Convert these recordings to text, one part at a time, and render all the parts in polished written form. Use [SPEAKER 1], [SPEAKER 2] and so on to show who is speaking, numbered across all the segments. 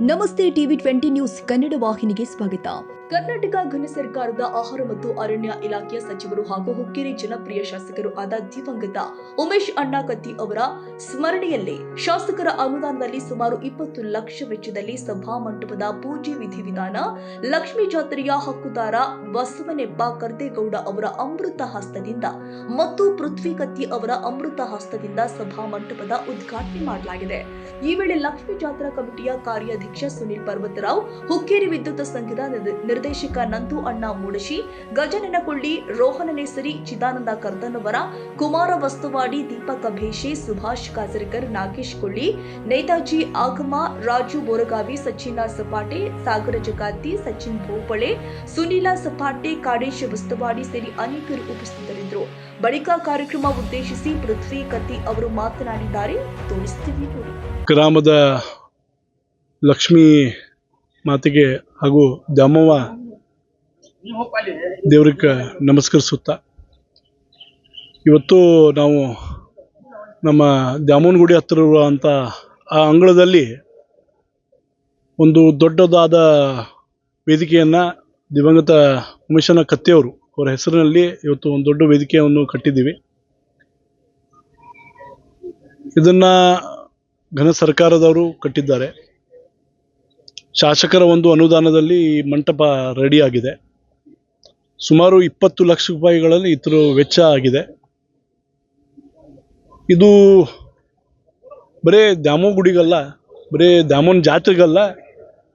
[SPEAKER 1] ನಮಸ್ತೆ TV 20 news Kannada ವಾಹಿನಿಗೆ ಸ್ವಾಗತ. ಕರ್ನಾಟಕ ಘನ ಸರ್ಕಾರದ ಆಹಾರ ಮತ್ತು ಅರಣ್ಯ ಇಲಾಖೆಯ ಸಚಿವರು ಹಾಗೂ ಹುಕ್ಕೇರಿ ಜನಪ್ರಿಯ ಶಾಸಕರು ಆದ ದಿವಂಗತ ಉಮೇಶ್ ಅಣ್ಣ ಕತ್ತಿ ಅವರ ಸ್ಮರಣೆಯಲ್ಲಿ ಶಾಸಕರ ಅನುದಾನದಲ್ಲಿ ಸುಮಾರು 20 ಲಕ್ಷ ವೆಚ್ಚದಲ್ಲಿ ಸಭಾ ಮಂಟಪದ ಪೂಜೆ ವಿಧಿವಿಧಾನ, ಲಕ್ಷ್ಮೀ ಜಾತ್ರೆಯ ಹಕ್ಕುದಾರ ಬಸವನೆಬ್ಬ ಕರ್ದೇಗೌಡ ಅವರ ಅಮೃತ ಹಸ್ತದಿಂದ ಮತ್ತು ಪೃಥ್ವಿ ಕತ್ತಿ ಅವರ ಅಮೃತ ಹಸ್ತದಿಂದ ಸಭಾ ಮಂಟಪದ ಉದ್ಘಾಟನೆ ಮಾಡಲಾಗಿದೆ. ಈ ವೇಳೆ ಲಕ್ಷ್ಮೀ ಜಾತ್ರಾ ಕಮಿಟಿಯ ಕಾರ್ಯಾಧ್ಯಕ್ಷ ಸುನಿಲ್ ಪರ್ವತರಾವ್, ಹುಕ್ಕೇರಿ ವಿದ್ಯುತ್ ಸಂಘದ ನಿರ್ದೇಶಕ ನಂದು ಅಣ್ಣ ಮೂಡಶಿ, ಗಜನನ ಕೊಳ್ಳಿ, ರೋಹನ ನೇಸರಿ, ಚಿದಾನಂದ ಕರ್ದನವರ, ಕುಮಾರ ವಸ್ತುವಾಡಿ, ದೀಪಕ ಭೇಷೆ, ಸುಭಾಷ್ ಕಾಸರಕರ್, ನಾಗೇಶ್ ಕೊಳ್ಳಿ, ನೇತಾಜಿ ಆಗಮ, ರಾಜು ಬೋರಗಾವಿ, ಸಚಿನ ಸಪಾಟೆ, ಸಾಗರ ಜಗಾತಿ, ಸಚಿನ್ ಭೋಪಳೆ, ಸುನೀಲ ಸಪಾಟೆ, ಕಾಡೇಶ್ ವಸ್ತುವಾಡಿ ಸೇರಿ ಅನೇಕರು ಉಪಸ್ಥಿತರಿದ್ದರು. ಬಳಿಕ ಕಾರ್ಯಕ್ರಮ ಉದ್ದೇಶಿಸಿ ಪೃಥ್ವಿ ಕತ್ತಿ ಅವರು ಮಾತನಾಡಿದ್ದಾರೆ. ತೋರಿಸ್ತೀವಿ ನೋಡಿ.
[SPEAKER 2] ಗ್ರಾಮದ ಲಕ್ಷ್ಮೀ ಮಾತೆಗೆ ಹಾಗೂ ದ್ಯಾಮವ್ವ ದೇವರಿಗೆ ನಮಸ್ಕರಿಸುತ್ತಾ, ಇವತ್ತು ನಾವು ನಮ್ಮ ದ್ಯಾಮವ್ವನ ಗುಡಿ ಹತ್ತಿರ ಇರುವಂಥ ಆ ಅಂಗಳದಲ್ಲಿ ಒಂದು ದೊಡ್ಡದಾದ ವೇದಿಕೆಯನ್ನು ದಿವಂಗತ ಉಮೇಶಣ್ಣ ಕತ್ತಿಯವರು ಅವರ ಹೆಸರಿನಲ್ಲಿ ಇವತ್ತು ಒಂದು ದೊಡ್ಡ ವೇದಿಕೆಯನ್ನು ಕಟ್ಟಿದ್ದೀವಿ. ಇದನ್ನು ಘನ ಸರ್ಕಾರದವರು ಕಟ್ಟಿದ್ದಾರೆ. ಶಾಸಕರ ಒಂದು ಅನುದಾನದಲ್ಲಿ ಮಂಟಪ ರೆಡಿ ಆಗಿದೆ. ಸುಮಾರು 20 ಲಕ್ಷ ರೂಪಾಯಿಗಳಲ್ಲಿ ಇತರ ವೆಚ್ಚ ಆಗಿದೆ. ಇದು ಬರೇ ದ್ಯಾಮವ್ವ ಗುಡಿಗಲ್ಲ, ಬರೇ ದ್ಯಾಮವ್ವನ ಜಾತ್ರೆಗಲ್ಲ,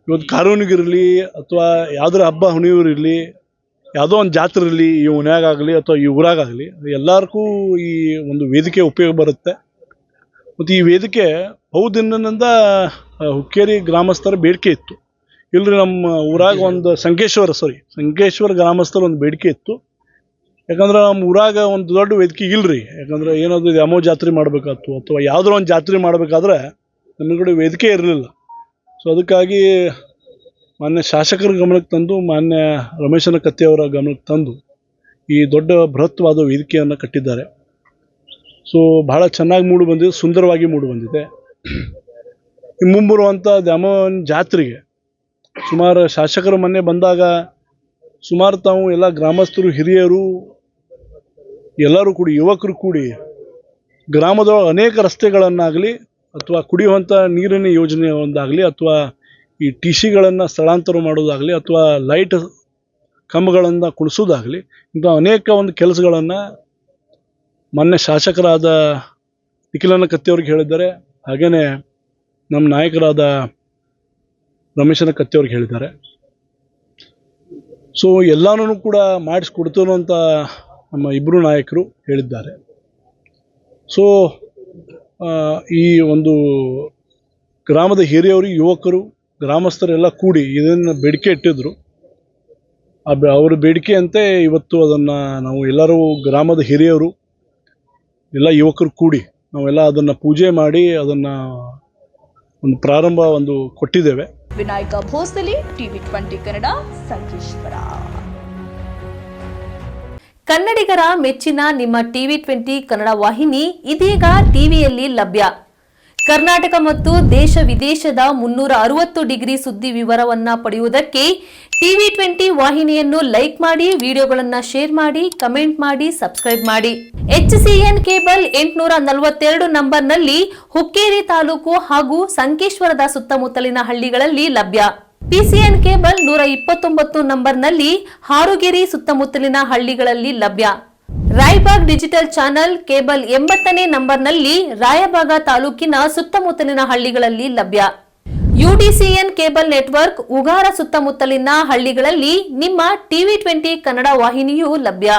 [SPEAKER 2] ಇವತ್ತು ಕಾರೂನಿಗಿರಲಿ ಅಥವಾ ಯಾವುದರ ಹಬ್ಬ ಹುಣ್ಣಿಮೆಗಿರಲಿ, ಯಾವುದೋ ಒಂದು ಜಾತ್ರೆ ಇರಲಿ, ಈ ಓಣ್ಯಾಗಾಗಲಿ ಅಥವಾ ಈ ಊರಾಗಲಿ ಎಲ್ಲರಿಗೂ ಈ ಒಂದು ವೇದಿಕೆ ಉಪಯೋಗ ಬರುತ್ತೆ. ಮತ್ತು ಈ ವೇದಿಕೆ ಬಹುದಿನದಿಂದ ಹುಕ್ಕೇರಿ ಗ್ರಾಮಸ್ಥರ ಬೇಡಿಕೆ ಇತ್ತು. ಇಲ್ಲರಿ ನಮ್ಮ ಊರಾಗ ಒಂದು ಸಂಕೇಶ್ವರ ಗ್ರಾಮಸ್ಥರ ಒಂದು ಬೇಡಿಕೆ ಇತ್ತು. ಯಾಕಂದ್ರೆ ನಮ್ಮ ಊರಾಗ ಒಂದು ದೊಡ್ಡ ವೇದಿಕೆ ಇಲ್ಲರಿ. ಯಾಕಂದ್ರೆ ಏನಾದರೂ ದ್ಯಾಮವ್ವ ಜಾತ್ರೆ ಮಾಡಬೇಕಾಯ್ತು ಅಥವಾ ಯಾವುದೋ ಒಂದು ಜಾತ್ರೆ ಮಾಡಬೇಕಾದ್ರೆ ನಮಗೆ ವೇದಿಕೆ ಇರಲಿಲ್ಲ. ಸೊ ಅದಕ್ಕಾಗಿ ಮಾನ್ಯ ಶಾಸಕರ ಗಮನಕ್ಕೆ ತಂದು, ಮಾನ್ಯ ರಮೇಶಣ್ಣ ಕತ್ತಿಯವರ ಗಮನಕ್ಕೆ ತಂದು ಈ ದೊಡ್ಡ ಬೃಹತ್ವಾದ ವೇದಿಕೆಯನ್ನು ಕಟ್ಟಿದ್ದಾರೆ. ಸೊ ಭಾಳ ಚೆನ್ನಾಗಿ ಮೂಡಿ ಬಂದಿದೆ, ಸುಂದರವಾಗಿ ಮೂಡಿ ಬಂದಿದೆ. ಮುಂಬರುವಂಥ ದ್ಯಾಮವ್ವನ ಜಾತ್ರೆಗೆ ಸುಮಾರು ಶಾಸಕರ ಮೊನ್ನೆ ಬಂದಾಗ ಸುಮಾರು ತಾವು ಎಲ್ಲ ಗ್ರಾಮಸ್ಥರು, ಹಿರಿಯರು ಎಲ್ಲರೂ ಕೂಡಿ, ಯುವಕರು ಕೂಡಿ ಗ್ರಾಮದೊಳಗೆ ಅನೇಕ ರಸ್ತೆಗಳನ್ನಾಗಲಿ ಅಥವಾ ಕುಡಿಯುವಂಥ ನೀರಿನ ಯೋಜನೆ ಒಂದಾಗಲಿ ಅಥವಾ ಈ TCಗಳನ್ನು ಸ್ಥಳಾಂತರ ಮಾಡೋದಾಗಲಿ ಅಥವಾ ಲೈಟ್ ಕಂಬಗಳನ್ನು ಕುಣಿಸೋದಾಗಲಿ, ಇಂಥ ಅನೇಕ ಒಂದು ಕೆಲಸಗಳನ್ನು ಮೊನ್ನೆ ಶಾಸಕರಾದ ನಿಖಿಲಣ್ಣ ಕತ್ತಿಯವ್ರಿಗೆ ಹೇಳಿದ್ದಾರೆ. ಹಾಗೆಯೇ ನಮ್ಮ ನಾಯಕರಾದ ರಮೇಶಣ್ಣ ಕತ್ತಿಯವ್ರಿಗೆ ಹೇಳಿದ್ದಾರೆ. ಸೊ ಎಲ್ಲನೂ ಕೂಡ ಮಾಡಿಸ್ಕೊಡ್ತೀವಿ ಅಂತ ನಮ್ಮ ಇಬ್ಬರು ನಾಯಕರು ಹೇಳಿದ್ದಾರೆ. ಸೊ ಈ ಒಂದು ಗ್ರಾಮದ ಹಿರಿಯವರು, ಯುವಕರು, ಗ್ರಾಮಸ್ಥರೆಲ್ಲ ಕೂಡಿ ಇದನ್ನು ಬೇಡಿಕೆ ಇಟ್ಟಿದ್ರು. ಅವರ ಬೇಡಿಕೆಯಂತೆ ಇವತ್ತು ಅದನ್ನು ನಾವು ಎಲ್ಲರೂ ಗ್ರಾಮದ ಹಿರಿಯರು ಎಲ್ಲ ಯುವಕರು ಕೂಡಿ ನಾವೆಲ್ಲ ಅದನ್ನು ಪೂಜೆ ಮಾಡಿ ಅದನ್ನು ಒಂದು ಪ್ರಾರಂಭ ಕೊಟ್ಟಿದ್ದೇವೆ.
[SPEAKER 1] ವಿನಾಯಕ ಭೋಸಲೆ, ಟಿವಿ 20 ಕನ್ನಡ, ಸಂಕೇಶ್ವರ.
[SPEAKER 3] ಕನ್ನಡಿಗರ ಮೆಚ್ಚಿನ ನಿಮ್ಮ ಟಿವಿ 20 ಕನ್ನಡ ವಾಹಿನಿ ಇದೀಗ ಟಿವಿಯಲ್ಲಿ ಲಭ್ಯ. ಕರ್ನಾಟಕ ಮತ್ತು ದೇಶ ವಿದೇಶದ 360 ಡಿಗ್ರಿ ಸುದ್ದಿ ವಿವರವನ್ನ ಪಡೆಯುವುದಕ್ಕೆ ಟಿವಿ 20 ವಾಹಿನಿಯನ್ನು ಲೈಕ್ ಮಾಡಿ, ವಿಡಿಯೋಗಳನ್ನು ಶೇರ್ ಮಾಡಿ, ಕಮೆಂಟ್ ಮಾಡಿ, ಸಬ್ಸ್ಕ್ರೈಬ್ ಮಾಡಿ. HCN ಕೇಬಲ್ 842 ನಂಬರ್ನಲ್ಲಿ ಹುಕ್ಕೇರಿ ತಾಲೂಕು ಹಾಗೂ ಸಂಕೇಶ್ವರದ ಸುತ್ತಮುತ್ತಲಿನ ಹಳ್ಳಿಗಳಲ್ಲಿ ಲಭ್ಯ. PCN ಕೇಬಲ್ 129 ನಂಬರ್ನಲ್ಲಿ ಹಾರುಗೆರೆ ಸುತ್ತಮುತ್ತಲಿನ ಹಳ್ಳಿಗಳಲ್ಲಿ ಲಭ್ಯ. ರಾಯಬಾಗ್ ಡಿಜಿಟಲ್ ಚಾನೆಲ್ ಕೇಬಲ್ 80ನೇ ನಂಬರ್ನಲ್ಲಿ ರಾಯಬಾಗ ತಾಲೂಕಿನ ಸುತ್ತಮುತ್ತಲಿನ ಹಳ್ಳಿಗಳಲ್ಲಿ ಲಭ್ಯ. UDCN ಕೇಬಲ್ ನೆಟ್ವರ್ಕ್ ಉಗಾರ ಸುತ್ತಮುತ್ತಲಿನ ಹಳ್ಳಿಗಳಲ್ಲಿ ನಿಮ್ಮ ಟಿವಿ 20 ಕನ್ನಡ ವಾಹಿನಿಯೂ ಲಭ್ಯ.